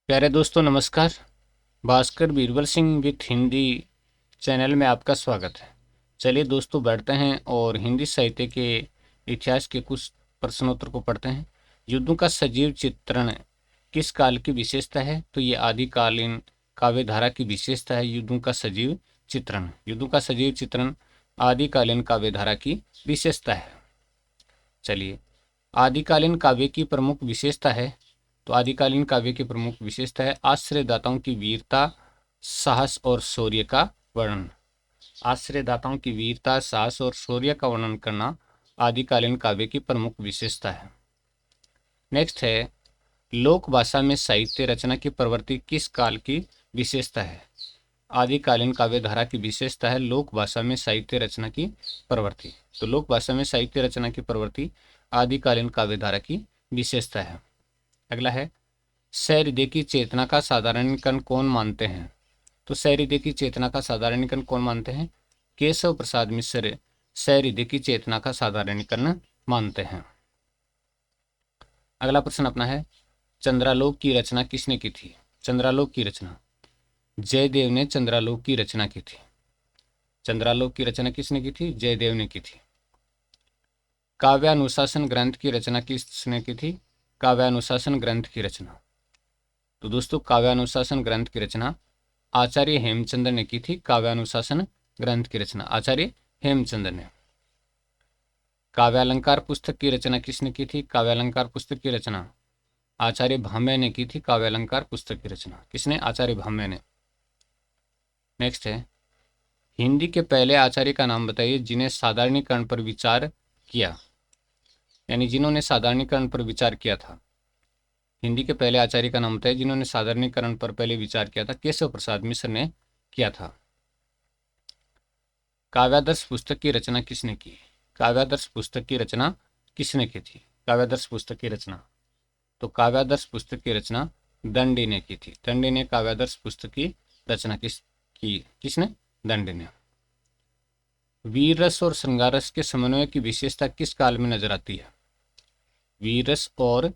प्यारे दोस्तों नमस्कार। भास्कर बीरबल सिंह विथ हिंदी चैनल में आपका स्वागत है। चलिए दोस्तों बैठते हैं और हिंदी साहित्य के इतिहास के कुछ प्रश्नोत्तर को पढ़ते हैं। युद्धों का सजीव चित्रण किस काल की विशेषता है? तो ये आदिकालीन काव्य धारा की विशेषता है। युद्धों का सजीव चित्रण, युद्धों का सजीव चित्रण आदिकालीन काव्य धारा की विशेषता है। चलिए, आदिकालीन काव्य की प्रमुख विशेषता है। तो आदिकालीन काव्य की प्रमुख विशेषता है आश्रयदाताओं की वीरता, साहस और शौर्य का वर्णन। आश्रयदाताओं की वीरता, साहस और शौर्य का वर्णन करना आदिकालीन काव्य की प्रमुख विशेषता है। नेक्स्ट है, लोक भाषा में साहित्य रचना की प्रवृत्ति किस काल की विशेषता है? आदिकालीन काव्य धारा की विशेषता है लोक भाषा में साहित्य रचना की प्रवृत्ति। तो लोक भाषा में साहित्य रचना की प्रवृत्ति आदिकालीन काव्य धारा की विशेषता है। अगला है, सहृदय की चेतना का साधारणीकरण कौन मानते हैं? तो सहृदय की चेतना का साधारणीकरण कौन मानते हैं? केशव प्रसाद मिश्र सहृदय की चेतना का साधारणीकरण मानते हैं। अगला प्रश्न अपना है, चंद्रालोक की रचना किसने की थी? चंद्रालोक की रचना जयदेव ने चंद्रालोक की रचना की थी। चंद्रालोक की रचना किसने की थी? जयदेव ने की थी। काव्यानुशासन ग्रंथ की रचना किसने की थी? काव्यानुशासन ग्रंथ की रचना, तो दोस्तों काव्यानुशासन ग्रंथ की रचना आचार्य हेमचंद्र ने की थी। काव्यानुशासन ग्रंथ की रचना आचार्य हेमचंद्र ने। काव्यालंकार पुस्तक की रचना किसने की थी? काव्यालंकार पुस्तक की रचना आचार्य भाम्य ने की थी। काव्यालंकार पुस्तक की रचना किसने? आचार्य भाम्य ने। नेक्स्ट है, हिंदी के पहले आचार्य का नाम बताइए जिन्हें साधारणीकरण पर विचार किया, यानी जिन्होंने साधारणीकरण पर विचार किया था। हिंदी के पहले आचार्य का नाम बताइए जिन्होंने साधारणीकरण पर पहले विचार किया था। केशव प्रसाद मिश्र ने किया था। काव्यादर्श पुस्तक की रचना किसने की? काव्यादर्श पुस्तक की रचना किसने की थी? काव्यादर्श पुस्तक की रचना, तो काव्यादर्श पुस्तक की रचना दंडी ने की थी। दंडी ने काव्यादर्श पुस्तक की रचना किसने? दंडी ने। वीर रस और श्रृंगार रस के समन्वय की विशेषता किस काल में नजर आती है? वीर रस और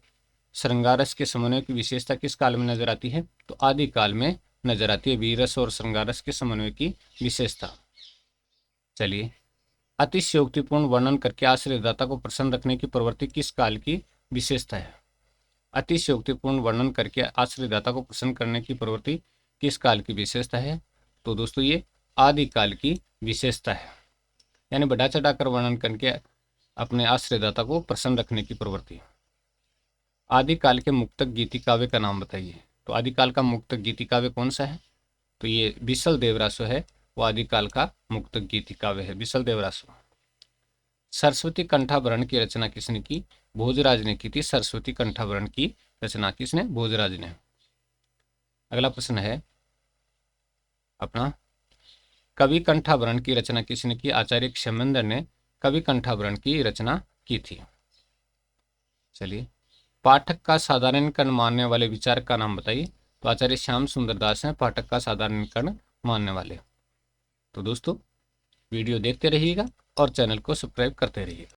श्रृंगार रस के समन्वय की विशेषता किस काल में नजर आती है? तो आदिकाल में नजर आती है वीर रस और श्रृंगार रस के समन्वय की विशेषता। चलिए, अतिशयोक्तिपूर्ण वर्णन करके आश्रयदाता को प्रसन्न रखने की प्रवृत्ति किस काल की विशेषता है? अतिशयोक्तिपूर्ण वर्णन करके आश्रयदाता को प्रसन्न करने की प्रवृत्ति किस काल की विशेषता है? तो दोस्तों ये आदिकाल की विशेषता है, यानी बढ़ा चढ़ाकर वर्णन करके अपने आश्रयदाता को प्रसन्न रखने की प्रवृत्ति। आदिकाल के मुक्तक गीति काव्य का नाम बताइए। तो आदिकाल का मुक्तक गीति काव्य कौन सा है? तो ये बिसल देवरासो है, वो आदिकाल का मुक्तक गीति काव्य है, बिसल देवरासो। सरस्वती कंठाभरण की रचना किसने की? भोजराज ने की थी। सरस्वती कंठाभरण की रचना किसने? भोजराज ने। अगला प्रश्न है अपना, कवि कंठाभरण की रचना किसने की? आचार्य क्षमेंद्र ने कवि कंठाभरण की रचना की थी। चलिए, पाठक का साधारणीकरण मानने वाले विचारक का नाम बताइए। तो आचार्य श्याम सुंदर दास हैं पाठक का साधारणीकरण मानने वाले। तो दोस्तों वीडियो देखते रहिएगा और चैनल को सब्सक्राइब करते रहिएगा।